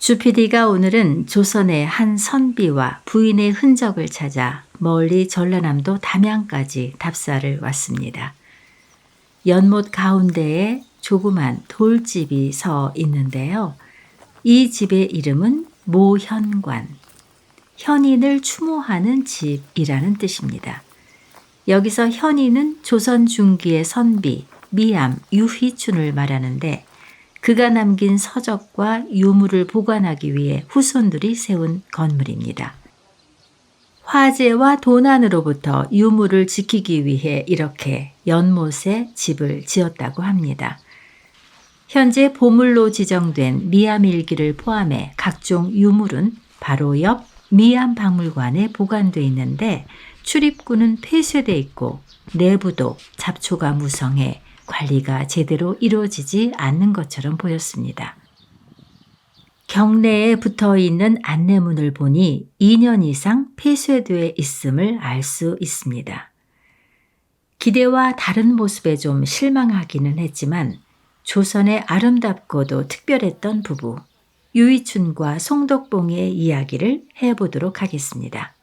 주PD가 오늘은 조선의 한 선비와 부인의 흔적을 찾아 멀리 전라남도 담양까지 답사를 왔습니다. 연못 가운데에 조그만 돌집이 서 있는데요. 이 집의 이름은 모현관, 현인을 추모하는 집이라는 뜻입니다. 여기서 현인은 조선 중기의 선비 미암 유희춘을 말하는데 그가 남긴 서적과 유물을 보관하기 위해 후손들이 세운 건물입니다. 화재와 도난으로부터 유물을 지키기 위해 이렇게 연못에 집을 지었다고 합니다. 현재 보물로 지정된 미암일기를 포함해 각종 유물은 바로 옆 미암박물관에 보관돼 있는데 출입구는 폐쇄돼 있고 내부도 잡초가 무성해 관리가 제대로 이루어지지 않는 것처럼 보였습니다. 경내에 붙어 있는 안내문을 보니 2년 이상 폐쇄되어 있음을 알 수 있습니다. 기대와 다른 모습에 좀 실망하기는 했지만 조선의 아름답고도 특별했던 부부 유희춘과 송덕봉의 이야기를 해보도록 하겠습니다.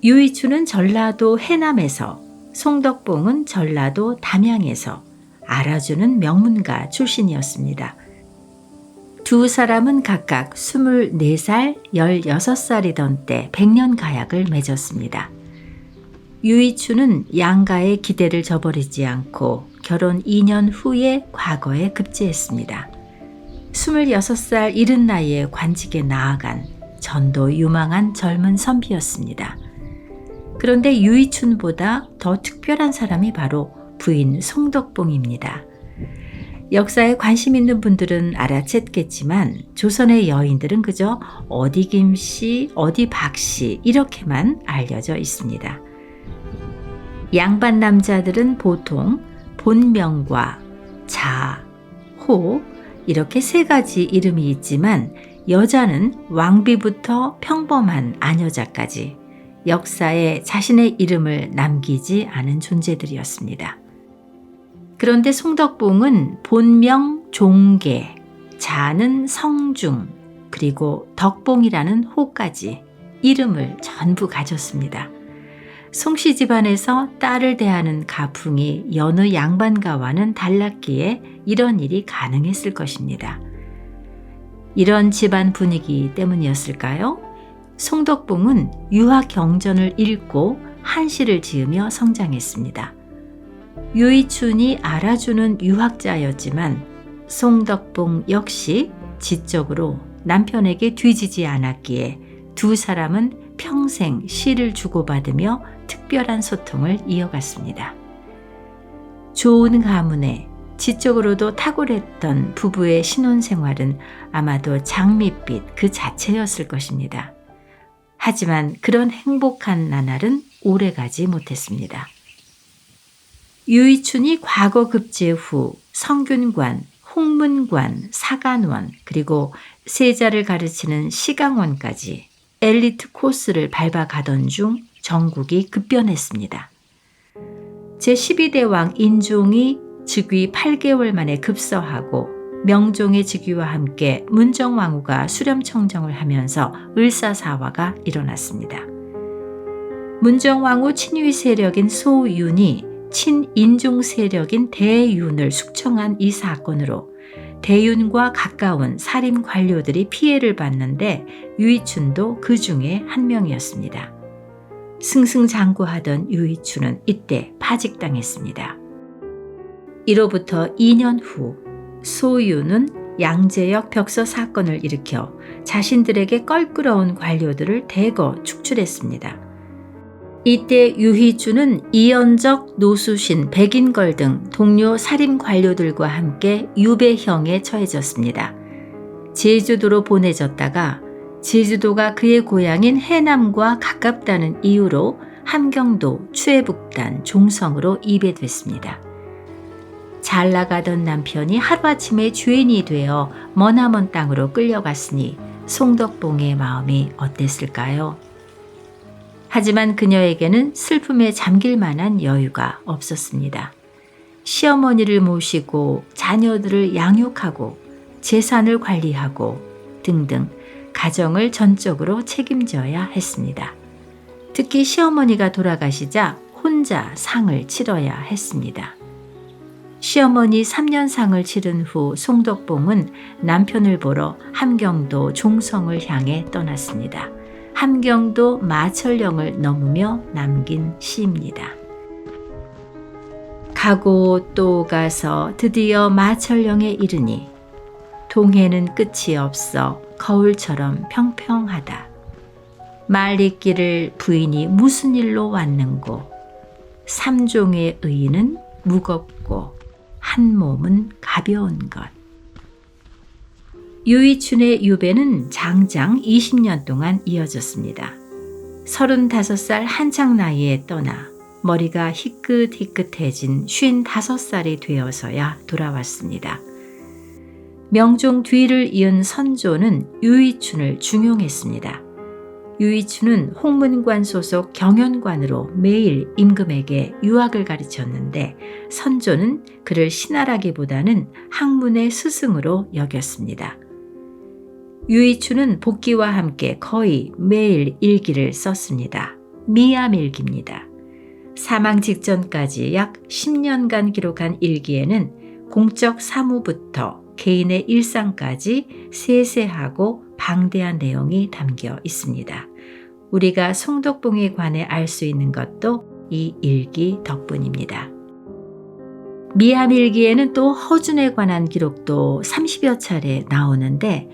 유희춘은 전라도 해남에서, 송덕봉은 전라도 담양에서 알아주는 명문가 출신이었습니다. 두 사람은 각각 24살, 16살이던 때 백년 가약을 맺었습니다. 유희춘은 양가의 기대를 저버리지 않고 결혼 2년 후에 과거에 급제했습니다. 26살 이른 나이에 관직에 나아간 전도 유망한 젊은 선비였습니다. 그런데 유희춘보다 더 특별한 사람이 바로 부인 송덕봉입니다. 역사에 관심 있는 분들은 알아챘겠지만 조선의 여인들은 그저 어디 김씨, 어디 박씨 이렇게만 알려져 있습니다. 양반 남자들은 보통 본명과 자, 호 이렇게 세 가지 이름이 있지만 여자는 왕비부터 평범한 아녀자까지 역사에 자신의 이름을 남기지 않은 존재들이었습니다. 그런데 송덕봉은 본명 종계, 자는 성중, 그리고 덕봉이라는 호까지 이름을 전부 가졌습니다. 송씨 집안에서 딸을 대하는 가풍이 여느 양반가와는 달랐기에 이런 일이 가능했을 것입니다. 이런 집안 분위기 때문이었을까요? 송덕봉은 유학 경전을 읽고 한시를 지으며 성장했습니다. 유희춘이 알아주는 유학자였지만 송덕봉 역시 지적으로 남편에게 뒤지지 않았기에 두 사람은 평생 시를 주고받으며 특별한 소통을 이어갔습니다. 좋은 가문에 지적으로도 탁월했던 부부의 신혼생활은 아마도 장밋빛 그 자체였을 것입니다. 하지만 그런 행복한 나날은 오래가지 못했습니다. 유희춘이 과거 급제 후 성균관, 홍문관, 사간원 그리고 세자를 가르치는 시강원까지 엘리트 코스를 밟아가던 중 정국이 급변했습니다. 제12대왕 인종이 즉위 8개월 만에 급서하고 명종의 즉위와 함께 문정왕후가 수렴청정을 하면서 을사사화가 일어났습니다. 문정왕후 친위 세력인 소윤이 친인종 세력인 대윤을 숙청한 이 사건으로 대윤과 가까운 사림 관료들이 피해를 봤는데 유희춘도 그 중에 한 명이었습니다. 승승장구하던 유희춘은 이때 파직당했습니다. 이로부터 2년 후 소윤은 양재역 벽서 사건을 일으켜 자신들에게 껄끄러운 관료들을 대거 축출했습니다. 이때 유희춘은 이연적, 노수신, 백인걸 등 동료 사림 관료들과 함께 유배형에 처해졌습니다. 제주도로 보내졌다가 제주도가 그의 고향인 해남과 가깝다는 이유로 함경도, 추해북단, 종성으로 이배됐습니다. 잘 나가던 남편이 하루아침에 죄인이 되어 머나먼 땅으로 끌려갔으니 송덕봉의 마음이 어땠을까요? 하지만 그녀에게는 슬픔에 잠길 만한 여유가 없었습니다. 시어머니를 모시고 자녀들을 양육하고 재산을 관리하고 등등 가정을 전적으로 책임져야 했습니다. 특히 시어머니가 돌아가시자 혼자 상을 치러야 했습니다. 시어머니 3년 상을 치른 후 송덕봉은 남편을 보러 함경도 종성을 향해 떠났습니다. 함경도 마천령을 넘으며 남긴 시입니다. 가고 또 가서 드디어 마천령에 이르니 동해는 끝이 없어 거울처럼 평평하다. 말잇기를 부인이 무슨 일로 왔는고 삼종의 의인은 무겁고 한 몸은 가벼운 것. 유이춘의 유배는 장장 20년 동안 이어졌습니다. 35살 한창 나이에 떠나 머리가 희끗희끗해진 55살이 되어서야 돌아왔습니다. 명종 뒤를 이은 선조는 유이춘을 중용했습니다. 유이춘은 홍문관 소속 경연관으로 매일 임금에게 유학을 가르쳤는데 선조는 그를 신하라기보다는 학문의 스승으로 여겼습니다. 유이춘은 복기와 함께 거의 매일 일기를 썼습니다. 미암일기입니다. 사망 직전까지 약 10년간 기록한 일기에는 공적 사무부터 개인의 일상까지 세세하고 방대한 내용이 담겨 있습니다. 우리가 송덕봉에 관해 알 수 있는 것도 이 일기 덕분입니다. 미암일기에는 또 허준에 관한 기록도 30여 차례 나오는데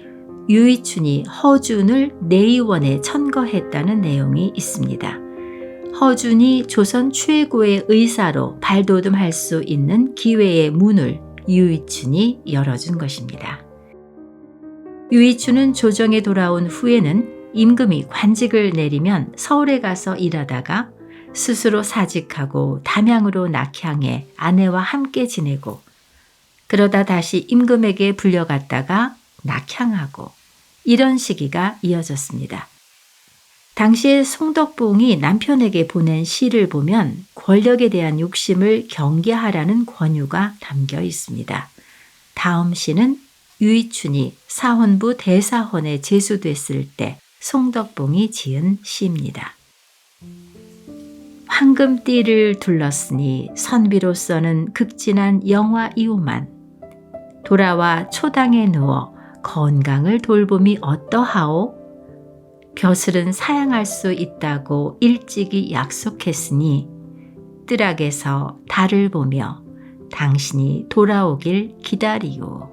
유이춘이 허준을 내의원에 천거했다는 내용이 있습니다. 허준이 조선 최고의 의사로 발돋움할 수 있는 기회의 문을 유이춘이 열어준 것입니다. 유이춘은 조정에 돌아온 후에는 임금이 관직을 내리면 서울에 가서 일하다가 스스로 사직하고 담양으로 낙향해 아내와 함께 지내고 그러다 다시 임금에게 불려갔다가 낙향하고 이런 시기가 이어졌습니다. 당시에 송덕봉이 남편에게 보낸 시를 보면 권력에 대한 욕심을 경계하라는 권유가 담겨 있습니다. 다음 시는 유이춘이 사헌부 대사헌에 제수됐을 때 송덕봉이 지은 시입니다. 황금띠를 둘렀으니 선비로서는 극진한 영화 이후만 돌아와 초당에 누워 건강을 돌봄이 어떠하오? 벼슬은 사양할 수 있다고 일찍이 약속했으니 뜰악에서 달을 보며 당신이 돌아오길 기다리오.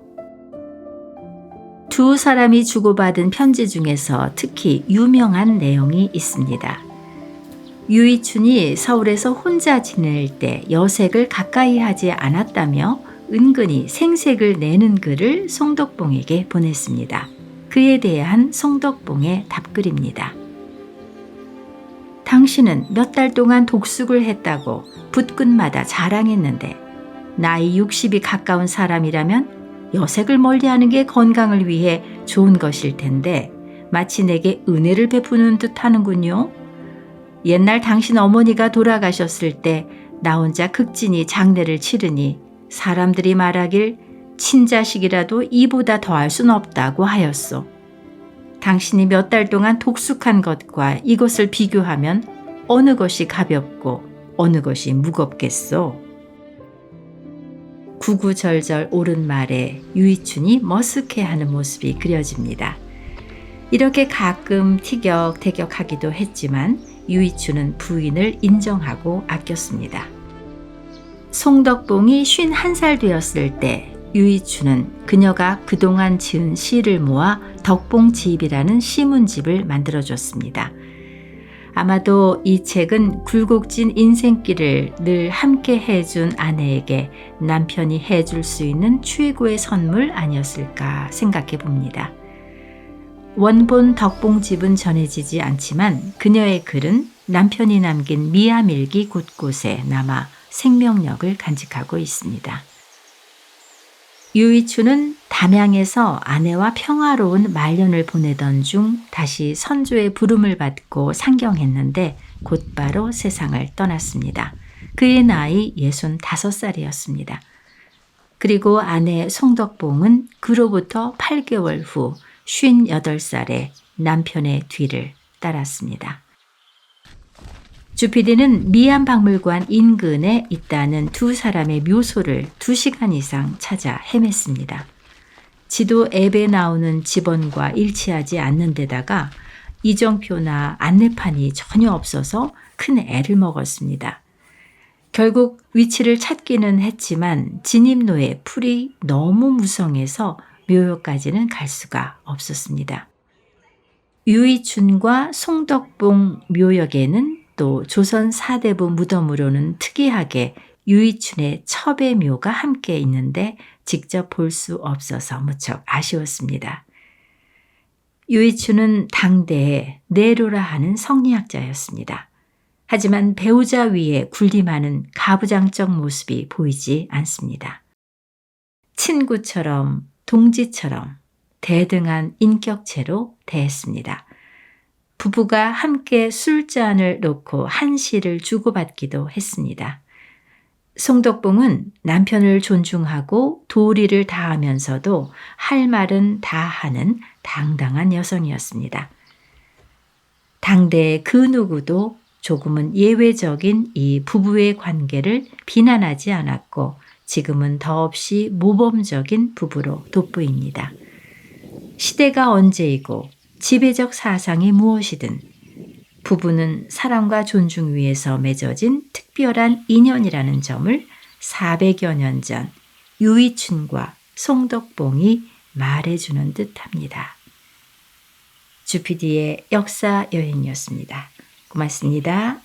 두 사람이 주고받은 편지 중에서 특히 유명한 내용이 있습니다. 유이춘이 서울에서 혼자 지낼 때 여색을 가까이 하지 않았다며 은근히 생색을 내는 글을 송덕봉에게 보냈습니다. 그에 대한 송덕봉의 답글입니다. 당신은 몇 달 동안 독숙을 했다고 붓끝마다 자랑했는데 나이 60이 가까운 사람이라면 여색을 멀리하는 게 건강을 위해 좋은 것일 텐데 마치 내게 은혜를 베푸는 듯 하는군요. 옛날 당신 어머니가 돌아가셨을 때 나 혼자 극진히 장례를 치르니 사람들이 말하길 친자식이라도 이보다 더할 순 없다고 하였소. 당신이 몇 달 동안 독숙한 것과 이것을 비교하면 어느 것이 가볍고 어느 것이 무겁겠소. 구구절절 옳은 말에 유이춘이 머쓱해하는 모습이 그려집니다. 이렇게 가끔 티격태격하기도 했지만 유이춘은 부인을 인정하고 아꼈습니다. 송덕봉이 51살 되었을 때 유이춘은 그녀가 그동안 지은 시를 모아 덕봉집이라는 시문집을 만들어줬습니다. 아마도 이 책은 굴곡진 인생길을 늘 함께 해준 아내에게 남편이 해줄 수 있는 최고의 선물 아니었을까 생각해 봅니다. 원본 덕봉집은 전해지지 않지만 그녀의 글은 남편이 남긴 미암일기 곳곳에 남아 생명력을 간직하고 있습니다. 유이춘은 담양에서 아내와 평화로운 말년을 보내던 중 다시 선조의 부름을 받고 상경했는데 곧바로 세상을 떠났습니다. 그의 나이 65살이었습니다. 그리고 아내 송덕봉은 그로부터 8개월 후 58살에 남편의 뒤를 따랐습니다. 주피디는 미암박물관 인근에 있다는 두 사람의 묘소를 2시간 이상 찾아 헤맸습니다. 지도 앱에 나오는 지번과 일치하지 않는 데다가 이정표나 안내판이 전혀 없어서 큰 애를 먹었습니다. 결국 위치를 찾기는 했지만 진입로에 풀이 너무 무성해서 묘역까지는 갈 수가 없었습니다. 유이춘과 송덕봉 묘역에는 또 조선 사대부 무덤으로는 특이하게 유이춘의 첩의 묘가 함께 있는데 직접 볼 수 없어서 무척 아쉬웠습니다. 유이춘은 당대에 네로라 하는 성리학자였습니다. 하지만 배우자 위에 군림하는 가부장적 모습이 보이지 않습니다. 친구처럼 동지처럼 대등한 인격체로 대했습니다. 부부가 함께 술잔을 놓고 한시를 주고받기도 했습니다. 송덕봉은 남편을 존중하고 도리를 다하면서도 할 말은 다 하는 당당한 여성이었습니다. 당대의 그 누구도 조금은 예외적인 이 부부의 관계를 비난하지 않았고 지금은 더없이 모범적인 부부로 돋보입니다. 시대가 언제이고 지배적 사상이 무엇이든 부부는 사랑과 존중 위에서 맺어진 특별한 인연이라는 점을 400여 년 전 유이춘과 송덕봉이 말해주는 듯합니다. 주피디의 역사 여행이었습니다. 고맙습니다.